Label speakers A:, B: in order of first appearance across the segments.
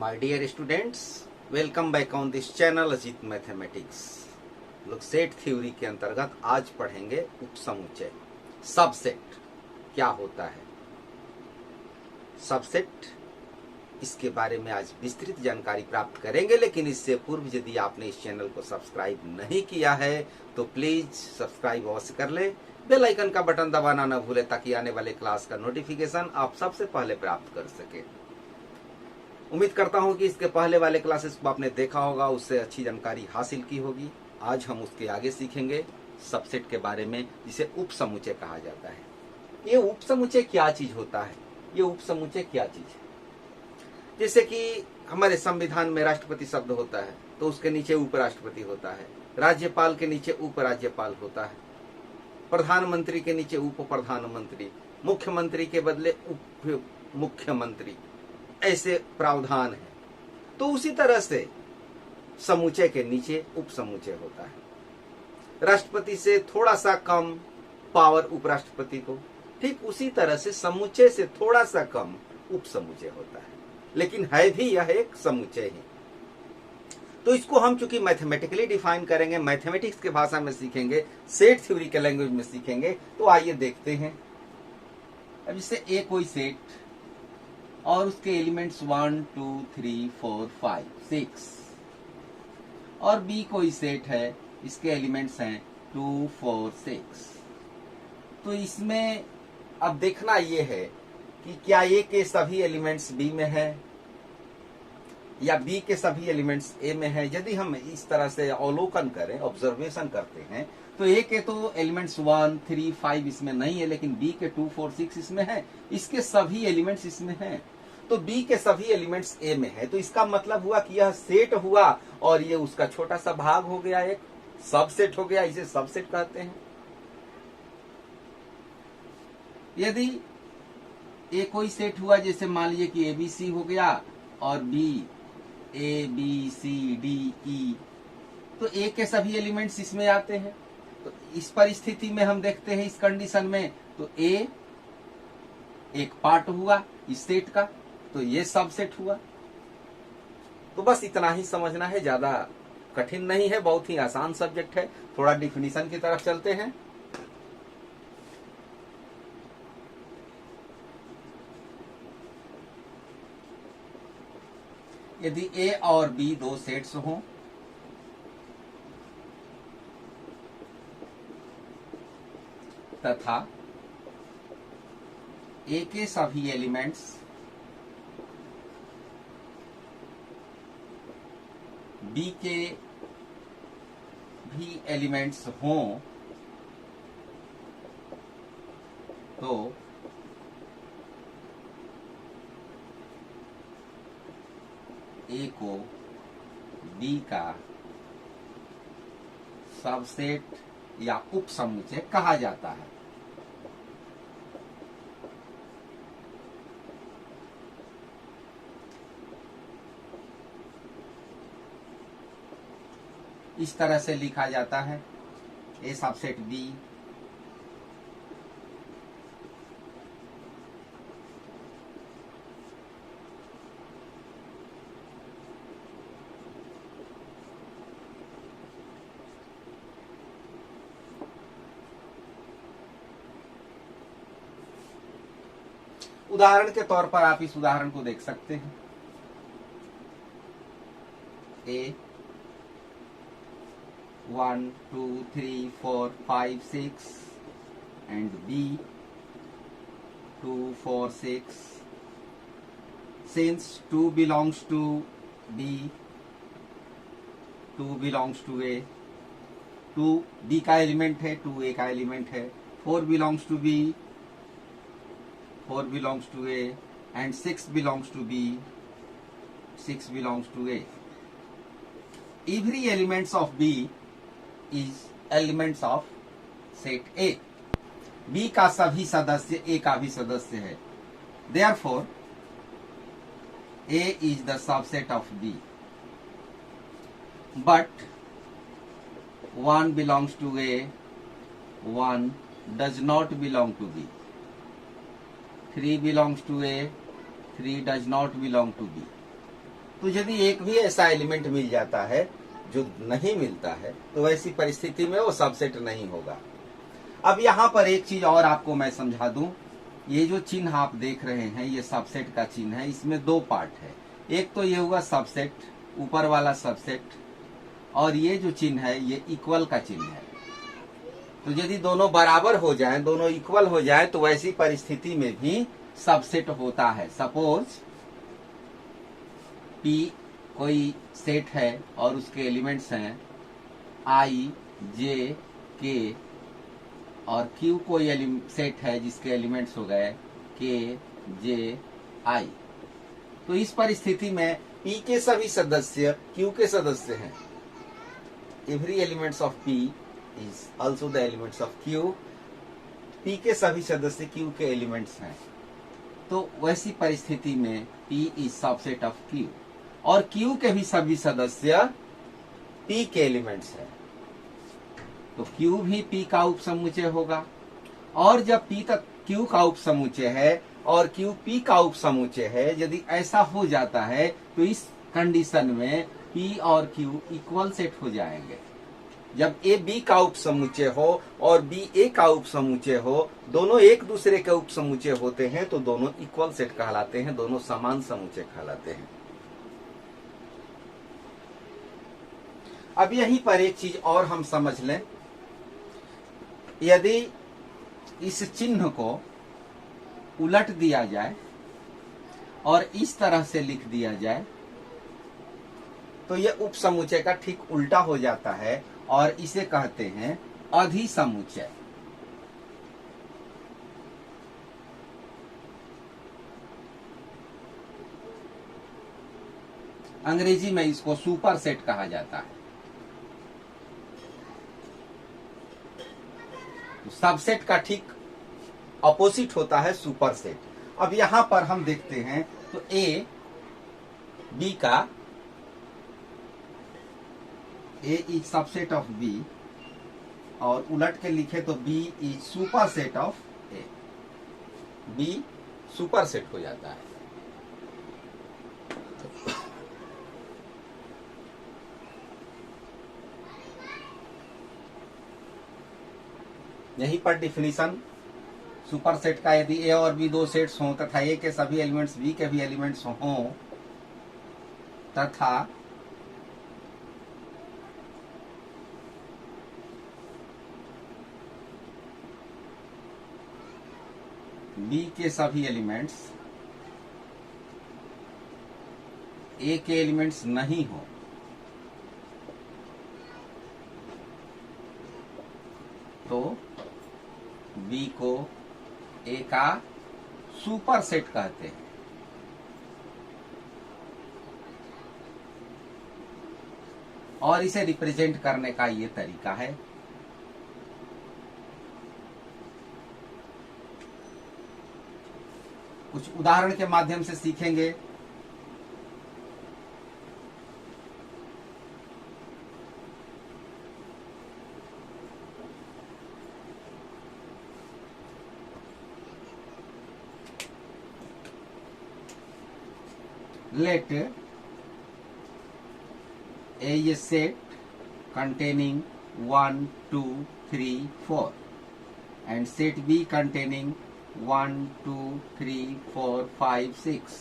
A: My dear students, welcome back on this channel Ajit mathematics. लोग set theory के अंतर्गत आज पढ़ेंगे उपसमुच्चय। सबसेट क्या होता है, सबसेट इसके बारे में आज विस्तृत जानकारी प्राप्त करेंगे। लेकिन इससे पूर्व यदि आपने इस चैनल को सब्सक्राइब नहीं किया है तो प्लीज सब्सक्राइब अवश्य कर ले, बेल आइकन का बटन दबाना न भूले ताकि आने वाले क्लास का नोटिफिकेशन आप सबसे पहले प्राप्त कर सके। उम्मीद करता हूं कि इसके पहले वाले क्लासेस को आपने देखा होगा, उससे अच्छी जानकारी हासिल की होगी। आज हम उसके आगे सीखेंगे सबसेट के बारे में, जिसे उपसमुच्चय कहा जाता है। ये उपसमुच्चय क्या चीज होता है, ये उपसमुच्चय क्या चीज है। जैसे कि हमारे संविधान में राष्ट्रपति शब्द होता है तो उसके नीचे उपराष्ट्रपति होता है, राज्यपाल के नीचे उपराज्यपाल होता है, प्रधानमंत्री के नीचे उप प्रधानमंत्री, मुख्यमंत्री के बदले उप मुख्यमंत्री, ऐसे प्रावधान है। तो उसी तरह से समुच्चय के नीचे उपसमुच्चय होता है। राष्ट्रपति से थोड़ा सा कम पावर उपराष्ट्रपति को, ठीक उसी तरह से समुच्चय से थोड़ा सा कम उपसमुच्चय होता है, लेकिन है भी यह एक समुच्चय ही। तो इसको हम चूंकि मैथमेटिकली डिफाइन करेंगे, मैथमेटिक्स के भाषा में सीखेंगे, सेट थ्योरी के लैंग्वेज में सीखेंगे। तो आइए देखते हैं। अब इससे ए कोई सेट और उसके एलिमेंट्स 1 2 3 4 5 6 और बी कोई सेट है, इसके एलिमेंट्स हैं 2 4 6। तो इसमें अब देखना ये है कि क्या ए के सभी एलिमेंट्स बी में है या बी के सभी एलिमेंट्स ए में है। यदि हम इस तरह से अवलोकन करें, ऑब्जर्वेशन करते हैं, तो ए के तो एलिमेंट्स 1 3 5 इसमें नहीं है, लेकिन बी के 2 4 6 इसमें है, इसके सभी एलिमेंट्स इसमें हैं। तो बी के सभी एलिमेंट्स ए में है, तो इसका मतलब हुआ कि यह सेट हुआ और ये उसका छोटा सा भाग हो गया, एक सबसेट हो गया, इसे सबसेट कहते हैं। यदि ए कोई सेट हुआ, जैसे मान लीजिए कि एबीसी हो गया और B A B C D E, तो ए के सभी एलिमेंट्स इसमें आते हैं। तो इस परिस्थिति में हम देखते हैं, इस कंडीशन में, तो ए एक पार्ट हुआ इस सेट का, तो ये सबसेट हुआ। तो बस इतना ही समझना है, ज्यादा कठिन नहीं है, बहुत ही आसान सब्जेक्ट है। थोड़ा डिफिनीशन की तरफ चलते हैं। यदि ए और बी दो सेट्स हों तथा ए के सभी एलिमेंट्स बी के भी एलिमेंट्स हों, तो ए को बी का सबसेट या उपसमुच्चय कहा जाता है। इस तरह से लिखा जाता है, ए सबसेट बी उदाहरण के तौर पर आप इस उदाहरण को देख सकते हैं। ए 1 2 3 4 5 6 and B 2 4 6. Since 2 belongs to B, 2 belongs to A, 2 B का एलिमेंट है, 2 A का एलिमेंट है, 4 belongs to B, 4 belongs to A, and 6 belongs to B, 6 belongs to A. Every elements of B is elements of set A. B का सभी सदस्य A का भी सदस्य है। Therefore, A is the subset of B. But 1 belongs to A, 1 does not belong to B. 3 belongs to A, 3 does not belong to B. तो यदि एक भी ऐसा एलिमेंट मिल जाता है जो नहीं मिलता है तो वैसी परिस्थिति में वो सबसेट नहीं होगा। अब यहाँ पर एक चीज और आपको मैं समझा दूं, ये जो चिन्ह आप देख रहे हैं ये सबसेट का चिन्ह है, इसमें दो पार्ट है। एक तो ये हुआ सबसेट, ऊपर वाला सबसेट, और ये जो चिन्ह है ये इक्वल का चिन्ह है। तो यदि दोनों बराबर हो जाएं, दोनों इक्वल हो जाएं, तो वैसी परिस्थिति में भी सबसेट होता है। सपोज P कोई सेट है और उसके एलिमेंट्स हैं I, J, K, और Q कोई सेट है जिसके एलिमेंट्स हो गए K, J, I। तो इस परिस्थिति में P के सभी सदस्य Q के सदस्य हैं। Every elements of P is also the elements of Q। P के सभी सदस्य Q के एलिमेंट्स हैं। तो वैसी परिस्थिति में P is subset of Q, और Q के भी सभी सदस्य P के एलिमेंट्स हैं। तो Q भी P का उपसमुच्चय होगा, और जब P तक Q का उपसमुच्चय है और Q P का उपसमुच्चय है, यदि ऐसा हो जाता है तो इस कंडीशन में P और Q इक्वल सेट हो जाएंगे। जब A B का उपसमुच्चय हो और B A का उपसमुच्चय हो, दोनों एक दूसरे के उपसमुच्चय होते हैं तो दोनों इक्वल सेट कहलाते हैं, दोनों समान समुच्चय कहलाते हैं। अब यहीं पर एक चीज और हम समझ लें, यदि इस चिन्ह को उलट दिया जाए और इस तरह से लिख दिया जाए तो यह उपसमुच्चय का ठीक उल्टा हो जाता है, और इसे कहते हैं अधिसमुच्चय। अंग्रेजी में इसको सुपर सेट कहा जाता है। सबसेट का ठीक अपोजिट होता है सुपर सेट। अब यहां पर हम देखते हैं तो A B का A is subset of B, और उलट के लिखे तो B is super set of A। B super set हो जाता है। यहीं पर डिफिनीशन सुपर सेट का, यदि A और B दो सेट्स हों तथा A के सभी एलिमेंट्स B के भी एलिमेंट्स हों तथा B के सभी एलिमेंट्स A के एलिमेंट्स नहीं हो तो B को A का सुपर सेट कहते हैं। और इसे रिप्रेजेंट करने का ये तरीका है। कुछ उदाहरण के माध्यम से सीखेंगे। Let A is a set containing 1, 2, 3, 4 and set B containing 1, 2, 3, 4, 5, 6।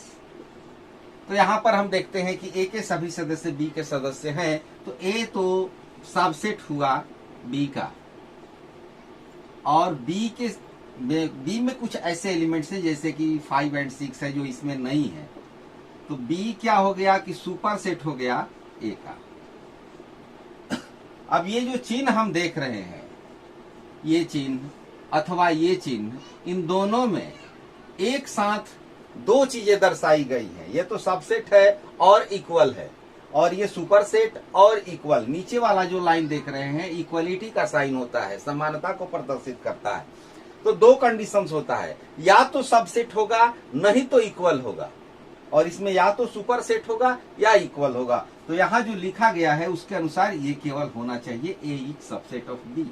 A: तो यहाँ पर हम देखते हैं कि A के सभी सदस्य B के सदस्य हैं, तो A तो सबसेट हुआ B का, और B में कुछ ऐसे एलिमेंट्स हैं जैसे कि 5 और 6 है जो इसमें नहीं है, तो B क्या हो गया कि सुपर सेट हो गया A का। अब ये जो चिन्ह हम देख रहे हैं, ये चिन्ह अथवा ये चिन्ह, इन दोनों में एक साथ दो चीजें दर्शाई गई हैं। ये तो सबसेट है और इक्वल है, और ये सुपर सेट और इक्वल। नीचे वाला जो लाइन देख रहे हैं इक्वलिटी का साइन होता है, समानता को प्रदर्शित करता है। तो दो कंडीशंस होता है, या तो सबसेट होगा नहीं तो इक्वल होगा, और इसमें या तो सुपर सेट होगा या इक्वल होगा। तो यहाँ जो लिखा गया है उसके अनुसार ये केवल होना चाहिए A is subset of B,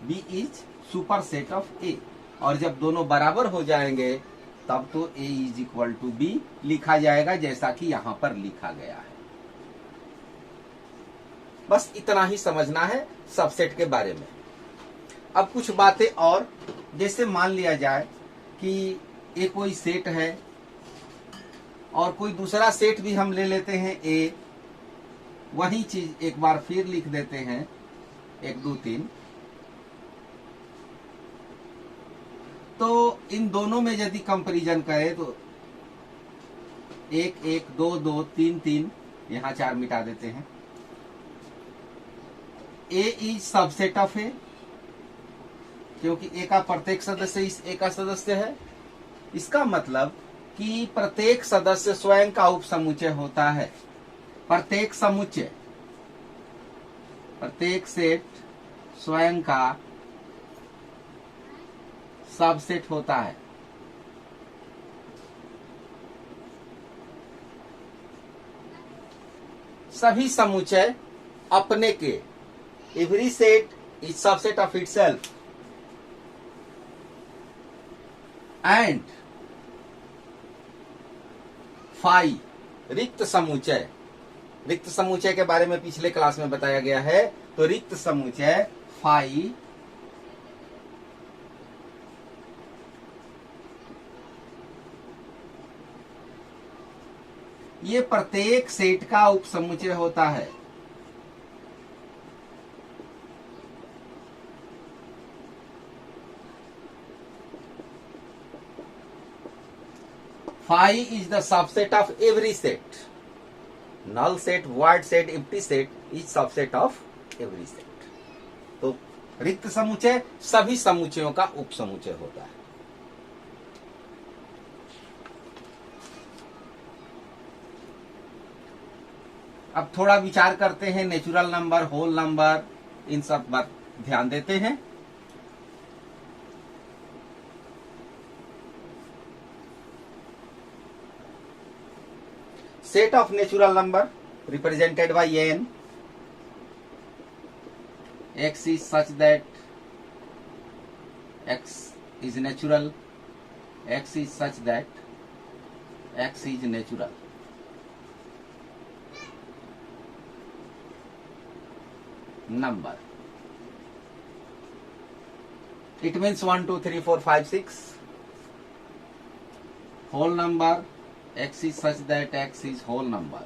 A: B is super set of A। और जब दोनों बराबर हो जाएंगे तब तो a is equal to b लिखा जाएगा, जैसा कि यहां पर लिखा गया है। बस इतना ही समझना है सबसेट के बारे में। अब कुछ बातें और, जैसे मान लिया जाए कि ये कोई सेट है और कोई दूसरा सेट भी हम ले लेते हैं a, वही चीज एक बार फिर लिख देते हैं 1 2 3। तो इन दोनों में यदि कंपैरिजन करें तो 1 1 2 2 3 3, यहां 4 मिटा देते हैं। a is subset of a, क्योंकि a का प्रत्येक सदस्य इस a का सदस्य है। इसका मतलब कि प्रत्येक सदस्य स्वयं का उपसमुच्चय होता है। प्रत्येक समुच्चय, प्रत्येक सेट स्वयं का सबसेट होता है। सभी समुच्चय अपने के, every set is subset of itself and phi रिक्त समुच्चय। रिक्त समुच्चय के बारे में पिछले क्लास में बताया गया है। तो रिक्त समुच्चय फाई ये प्रत्येक सेट का उपसमुच्चय होता है। Phi is the subset of every set. Null set, void set, empty set is subset of every set. तो रिक्त समुच्चय सभी समुच्चयों का उपसमुच्चय होता है। अब थोड़ा विचार करते हैं, नेचुरल नंबर, होल नंबर, इन सब पर ध्यान देते हैं। Set of natural number represented by n. X is such that x is natural. X is such that x is natural. Number. It means 1 2 3 4 5 6. Whole number. X is such that x is whole number.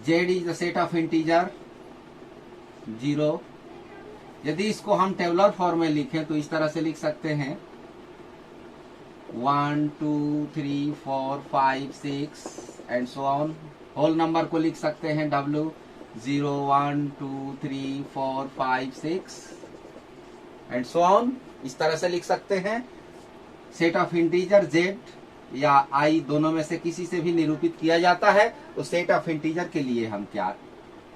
A: Z is the set of integer 0. यदि इसको हम tabular form में लिखें तो इस तरह से लिख सकते हैं 1 2 3 4 5 6 and so on. Whole number को लिख सकते हैं W 0 1 2 3 4 5 6 एंड सो ऑन। इस तरह से लिख सकते हैं। सेट ऑफ इंटीजर Z या I दोनों में से किसी से भी निरूपित किया जाता है। तो सेट ऑफ इंटीजर के लिए हम क्या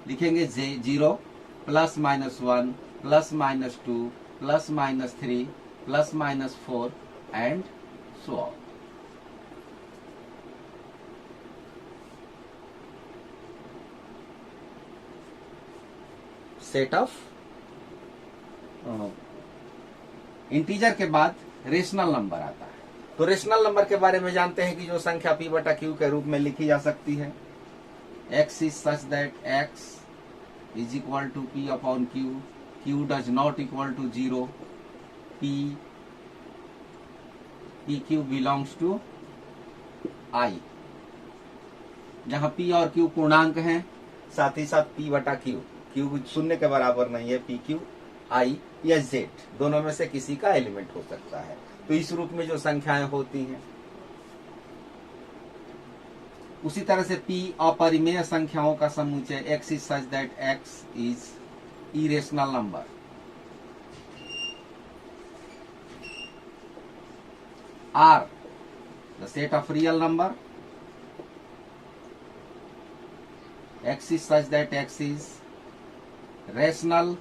A: लिखेंगे? 0 plus minus 1 plus minus 2 plus minus 3 plus minus 4 and so on. Set of integer के बाद रेशनल नंबर आता है। तो रेशनल नंबर के बारे में जानते हैं कि जो संख्या p बटा q के रूप में लिखी जा सकती है। x is such that x is equal to p upon q. q does not equal to 0. pq belongs to I. जहाँ p और q पूर्णांक हैं, साथ ही साथ p बटा q, q शून्य के बराबर नहीं है। pq I या z दोनों में से किसी का एलिमेंट हो सकता है। तो इस रूप में जो संख्याएं होती हैं, उसी तरह से p अपरिमेय संख्याओं का समुच्चय x is such that x is irrational number. R the set of real number. X is such that x is rational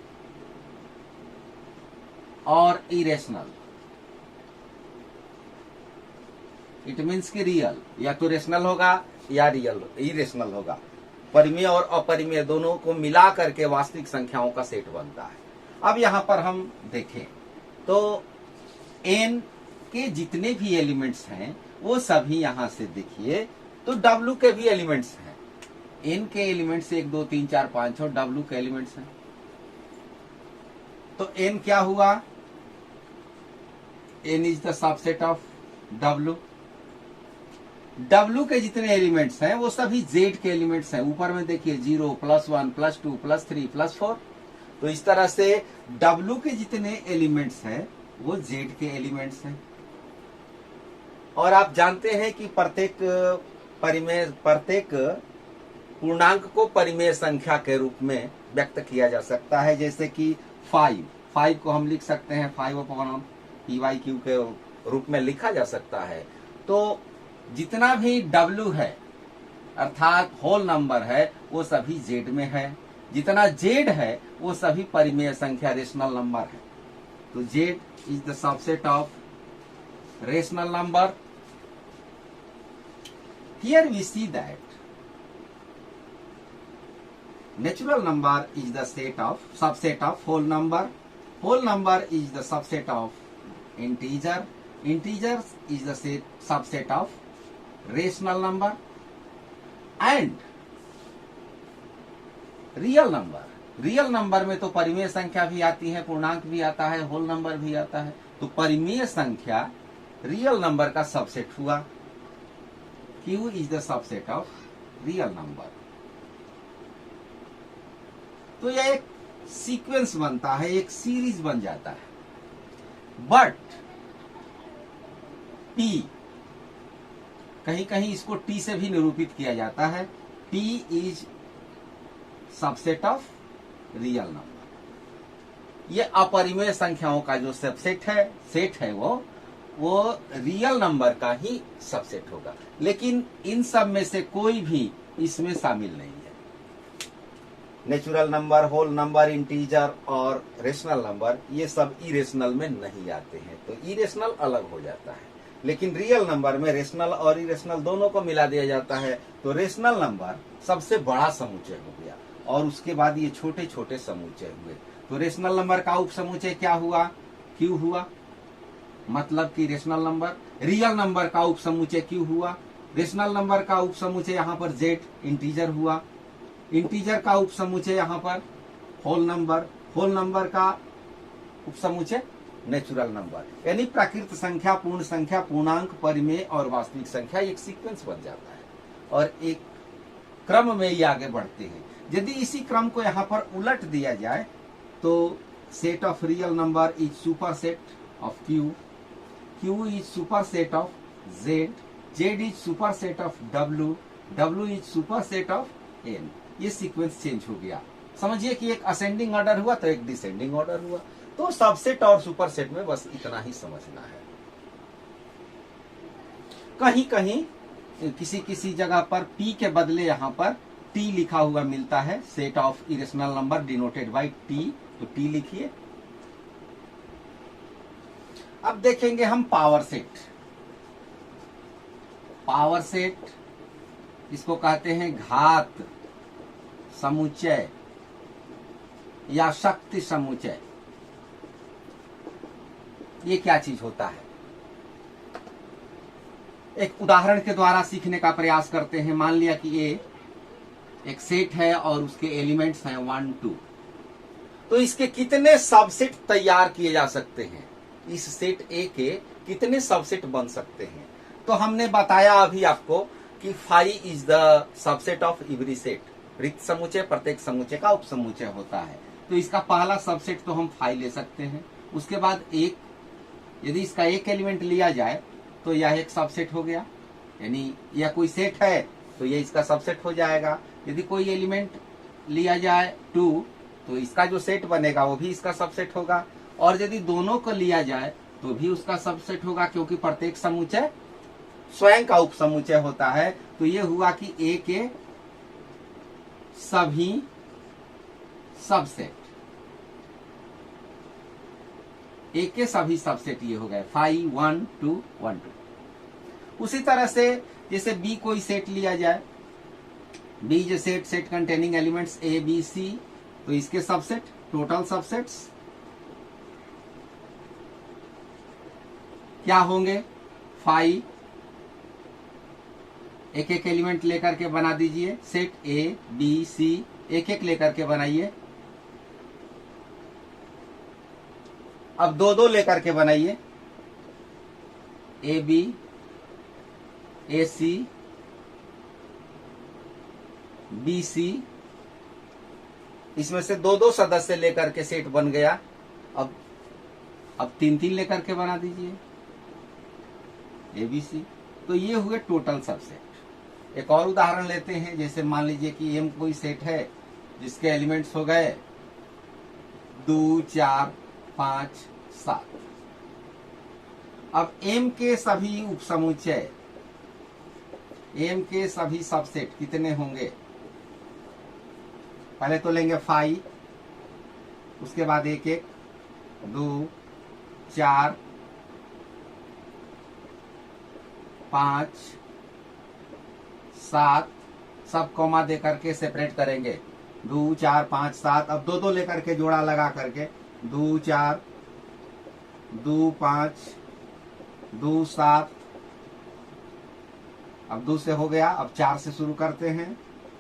A: और इरेशनल। इट मीन्स कि रियल या तो रेशनल होगा या रियल इरेशनल होगा। परिमेय और अपरिमेय दोनों को मिला करके वास्तविक संख्याओं का सेट बनता है। अब यहां पर हम देखें तो n के जितने भी एलिमेंट्स हैं वो सभी यहां से देखिए तो W के भी एलिमेंट्स हैं। n के एलिमेंट्स 1 2 3 4 5 और W के एलिमेंट्स हैं। तो n क्या हुआ? n is the subset of W। W के जितने एलिमेंट्स हैं वो सभी Z के एलिमेंट्स हैं। ऊपर में देखिए 0 +1 +2 +3 +4। तो इस तरह से W के जितने एलिमेंट्स हैं वो Z के एलिमेंट्स हैं। और आप जानते हैं कि प्रत्येक पूर्णांक को परिमेय संख्या के रूप में व्यक्त किया जा सकता है। जैसे कि 5 को हम लिख सकते हैं 5/PYQ के रूप में लिखा जा सकता है। तो जितना भी W है अर्थात होल नंबर है वो सभी Z में है। जितना Z है वो सभी परिमेय संख्या रेशनल नंबर है। तो Z is the subset of rational number. Here we see that natural number is the subset of whole number. Whole number is the subset of integer. Integer is the subset of rational number. And real number में तो परिमेय संख्या भी आती है, पूर्णांक भी आता है, होल नंबर भी आता है। तो परिमेय संख्या रियल नंबर का सबसेट हुआ। Q is the subset of real number. तो यह एक सीक्वेंस बनता है, एक सीरीज बन जाता है। बट P कहीं कहीं इसको T से भी निरूपित किया जाता है। T is subset of real number. ये अपरिमेय संख्याओं का जो सबसेट है, सेट है, वो रियल नंबर का ही सबसेट होगा। लेकिन इन सब में से कोई भी इसमें शामिल नहीं है। Natural number, whole number, integer और रेशनल नंबर ये सब इरेशनल में नहीं आते हैं। तो इरेशनल अलग हो जाता है। लेकिन रियल नंबर में रेशनल और इरेशनल दोनों को मिला दिया जाता है। तो रेशनल नंबर सबसे बड़ा समुच्चय हो गया और उसके बाद ये छोटे छोटे समुच्चय हुए। तो रेशनल नंबर का उप समुच्चय क्या हुआ? Q हुआ। मतलब कि रेशनल नंबर। रियल नंबर का उप समुच्चय Q हुआ। रेशनल नंबर का उप समुच्चय यहाँ पर Z इंटीजर हुआ। इंटीजर का उप समुच्चय यहाँ पर होल नंबर। होल नंबर का उप समुच्चय नेचुरल नंबर। यानी प्राकृत संख्या, पूर्ण संख्या, पूर्णांक, परिमेय और वास्तविक संख्या एक सीक्वेंस बन जाता है और एक क्रम में ही आगे बढ़ते हैं। यदि इसी क्रम को यहाँ पर उलट दिया जाए तो set of real number is super set of Q, Q is super set of Z, Z is super set of W, W is super set of N। ये सीक्वेंस चेंज हो गया। समझिए कि एक असेंडिंग ऑर्डर हुआ तो एक descending order हुआ। तो सबसेट और सुपर सेट में बस इतना ही समझना है। कहीं कहीं किसी किसी जगह पर P के बदले यहाँ पर T लिखा हुआ मिलता है। Set of irrational number denoted by T। तो T लिखिए। अब देखेंगे हम पावर सेट। पावर सेट इसको कहते हैं घात समुच्चय या शक्ति समुच्चय। ये क्या चीज होता है? एक उदाहरण के द्वारा सीखने का प्रयास करते हैं। मान लिया कि ये एक सेट है और उसके एलिमेंट्स हैं 1 2। तो इसके कितने सबसेट तैयार किए जा सकते हैं? इस सेट ए के कितने सबसेट बन सकते हैं? तो हमने बताया अभी आपको कि phi is the subset of every set. रिक्त समुच्चय प्रत्येक समुच्चय का उप समुच्चय होता है। तो इसका पहला सबसेट तो हम फाई ले सकते हैं। उसके बाद एक, यदि इसका एक एलिमेंट लिया जाए तो यह एक सबसेट हो गया। यानी यह कोई सेट है तो यह इसका सबसेट हो जाएगा। यदि कोई एलिमेंट लिया जाए 2 तो इसका जो सेट बनेगा वो भी इसका सबसेट होगा। और यदि दोनों को लिया जाए तो भी उसका सबसेट होगा, क्योंकि प्रत्येक समुच्चय स्वयं का उप समुच्चय होता है। तो ये हुआ कि A के सभी सबसेट, A के सभी सबसेट ये हो गए 5 1 2 1 2। उसी तरह से जैसे B कोई सेट लिया जाए, B is set containing elements A B C। तो इसके सबसेट, टोटल सबसेट्स क्या होंगे, फाइव, एक एक एलिमेंट लेकर के बना दीजिए, सेट ए बी सी एक एक लेकर के बनाइए। अब दो दो लेकर के बनाइए, A B A C B C, इसमें से दो दो सदस्य लेकर के सेट बन गया। अब तीन तीन लेकर के बना दीजिए, ए बी सी। तो ये हुए टोटल सबसेट। एक और उदाहरण लेते हैं, जैसे मान लीजिए कि एम कोई सेट है जिसके एलिमेंट्स हो गए 2 4 5 7। अब एम के सभी उपसमुच्चय, एम के सभी सबसेट कितने होंगे, पहले तो लेंगे 5, उसके बाद 1 1 2 4 5 7, सब कॉमा दे करके सेपरेट करेंगे, 2 4 5 7। अब दो दो लेकर के जोड़ा लगा करके 2 4 2 5 2 7। अब 2 से हो गया, अब 4 से शुरू करते हैं,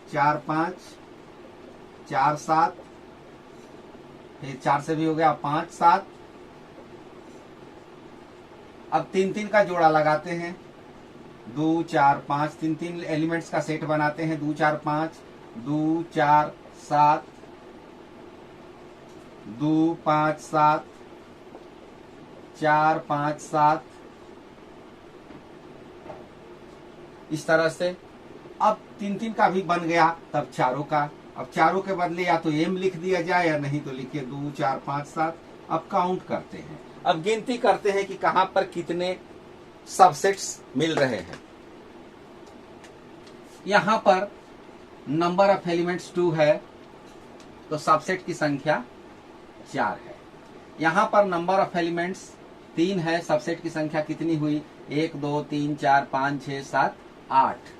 A: 4 5 4 7, फिर 4 से भी हो गया, 5 7। अब 3 3 का जोड़ा लगाते हैं, 2 4 5, 3 3 एलिमेंट्स का सेट बनाते हैं, 2 4 5 2 4 7 2 5 7 4 5 7, इस तरह से। अब 3 3 का भी बन गया, तब चारों का। अब चारों के बदले या तो एम लिख दिया जाए या नहीं तो लिखिए 2 4 5 7। अब काउंट करते हैं, अब गिनती करते हैं कि कहां पर कितने सबसेट्स मिल रहे हैं। यहां पर नंबर ऑफ एलिमेंट्स 2 है तो सबसेट की संख्या 4 है। यहां पर नंबर ऑफ एलिमेंट्स 3 है, सबसेट की संख्या कितनी हुई, 1 2 3 4 5 6 7 8।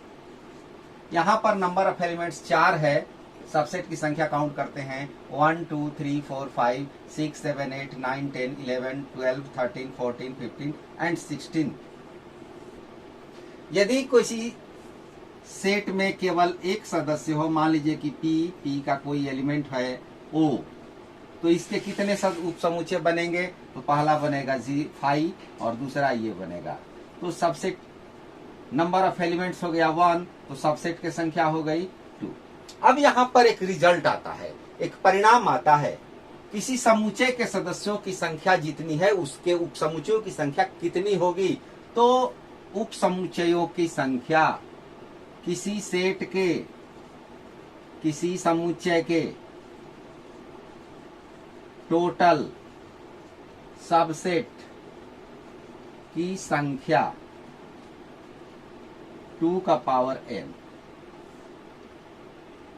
A: यहां पर नंबर ऑफ एलिमेंट्स 4 है, सबसेट की संख्या काउंट करते हैं, 1 2 3 4 5 6 7 8 9 10 11 12 13 14 15 एंड 16। यदि किसी सेट में केवल एक सदस्य हो, मान लीजिए कि पी का कोई एलिमेंट है ओ, तो इसके कितने उपसमुच्चय बनेंगे, तो पहला बनेगा 5 और दूसरा ये बनेगा। तो सबसेट नंबर ऑफ एलिमेंट्स हो गया 1, तो सबसेट की संख्या हो गई 2। अब यहां पर एक रिजल्ट आता है, एक परिणाम आता है, किसी समुच्चय के सदस्यों की संख्या जितनी है उसके उपसमुच्चयों की संख्या कितनी होगी। तो उपसमुच्चयों की संख्या किसी सेट के, किसी समुच्चय के टोटल सबसेट की संख्या 2 का पावर n,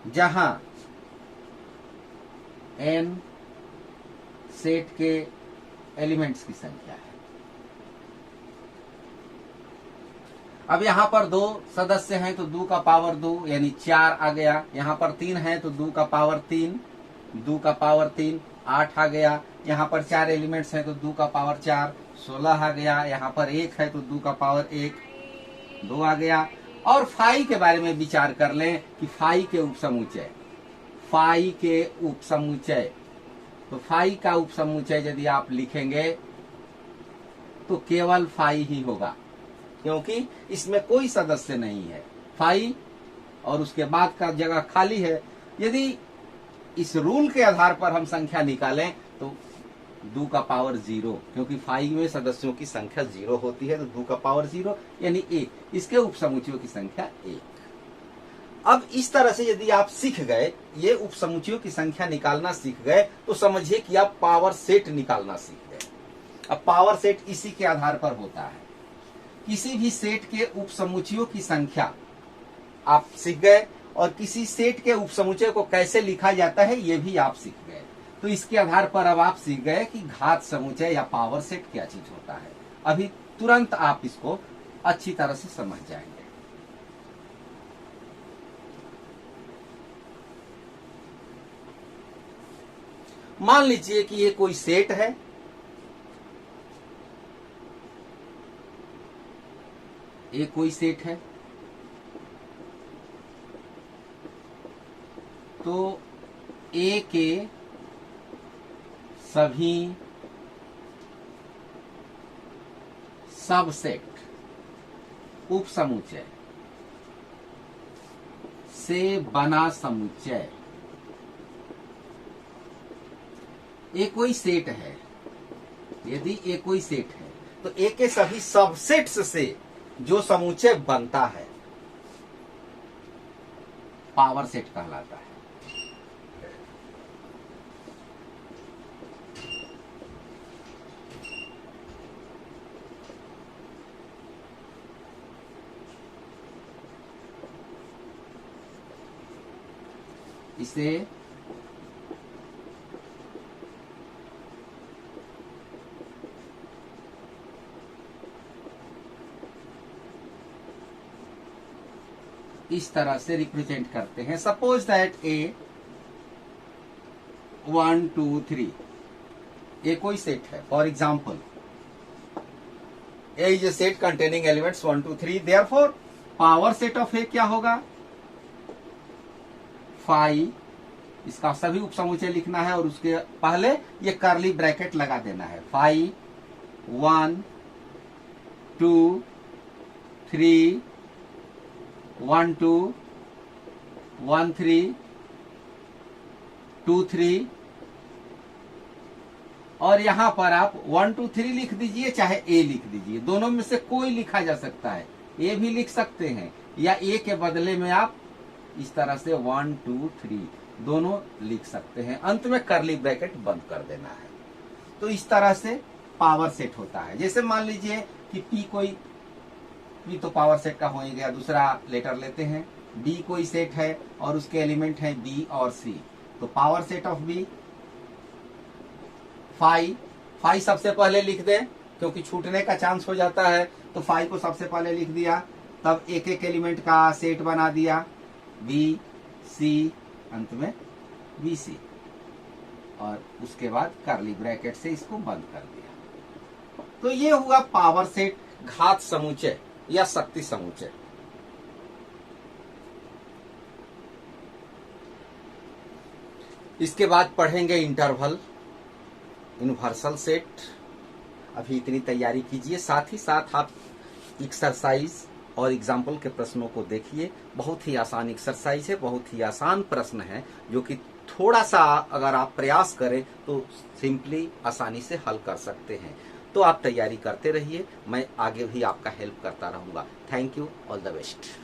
A: जहां n सेट के एलिमेंट्स की संख्या है। अब यहां पर 2 सदस्य हैं तो 2 का पावर 2 यानी 4 आ गया। यहां पर 3 है तो 2 का पावर 3, 2 का पावर 3 8 आ गया। यहां पर 4 एलिमेंट्स हैं तो 2 का पावर 4 16 आ गया। यहां पर 1 है तो 2 का पावर 1 2 आ गया। और फाई के बारे में विचार कर लें कि फाई के उपसमुच्चय, फाई के उपसमुच्चय, तो फाई का उपसमुच्चय यदि आप लिखेंगे तो केवल फाई ही होगा, क्योंकि इसमें कोई सदस्य नहीं है। फाई और उसके बाद का जगह खाली है। यदि इस रूल के आधार पर हम संख्या निकालें तो 2 का पावर 0, क्योंकि फाई में सदस्यों की संख्या 0 होती है, तो 2 का पावर 0 यानी 1। इसके उपसमुच्चयों की संख्या 1। अब इस तरह से यदि आप सीख गए, ये उपसमुच्चयों की संख्या निकालना सीख गए, तो समझिए कि आप पावर सेट निकालना सीख गए। अब पावर सेट इसी के आधार पर होता है। किसी भी सेट के उपसमुच्चयों की संख्या आप सीख गए, और किसी सेट के उपसमुच्चय को कैसे लिखा जाता है ये भी आप सीख गए। तो इसके आधार पर अब आप सीख गए कि घात समुच्चय या पावर सेट क्या चीज होता है। अभी तुरंत आप इसको अच्छी तरह से समझ जाएंगे। मान लीजिए कि ये कोई सेट है, ए कोई सेट है तो ए के सभी सबसेट उप समुच्चय से बना समुच्चय ए कोई सेट है। यदि ए कोई सेट है तो ए के सभी सबसेट्स से जो समुच्चय बनता है पावर सेट कहलाता है। इसे इस तरह से रिप्रेजेंट करते हैं। सपोज दैट ए 1 2 3 ए कोई सेट है। For example A is a set containing elements 1 2 3। Therefore power set of A क्या होगा? 5। इसका सभी उपसमुच्चय लिखना है और उसके पहले ये कर्ली ब्रैकेट लगा देना है। 5 1 2 3 1 2 1 3 2 3 और यहां पर आप 1 2 3 लिख दीजिए चाहे ए लिख दीजिए, दोनों में से कोई लिखा जा सकता है। ए भी लिख सकते हैं या ए के बदले में आप इस तरह से 1 2 3 दोनों लिख सकते हैं। अंत में कर्ली ब्रैकेट बंद कर देना है। तो इस तरह से पावर सेट होता है। जैसे मान लीजिए कि पी कोई, पी तो पावर सेट का हो ही गया। दूसरा लेटर लेते हैं, बी कोई सेट है और उसके एलिमेंट हैं बी और सी। तो पावर सेट ऑफ बी 5 सबसे पहले लिख दें क्योंकि छूटने का चांस हो जाता है। तो 5 को सबसे पहले लिख दिया, तब एक एक एलिमेंट का सेट बना दिया बी सी, अंत में बी सी, और उसके बाद कर्ली ब्रैकेट से इसको बंद कर दिया। तो ये हुआ पावर सेट, घात समुच्चय या शक्ति समुच्चय। इसके बाद पढ़ेंगे इंटरवल, यूनिवर्सल सेट। अभी इतनी तैयारी कीजिए, साथ ही साथ आप एक्सरसाइज और एग्जाम्पल के प्रश्नों को देखिए। बहुत ही आसान एक्सरसाइज है, बहुत ही आसान प्रश्न है जो कि थोड़ा सा अगर आप प्रयास करें तो सिंपली आसानी से हल कर सकते हैं। तो आप तैयारी करते रहिए, मैं आगे भी आपका हेल्प करता रहूंगा। Thank you, all the best.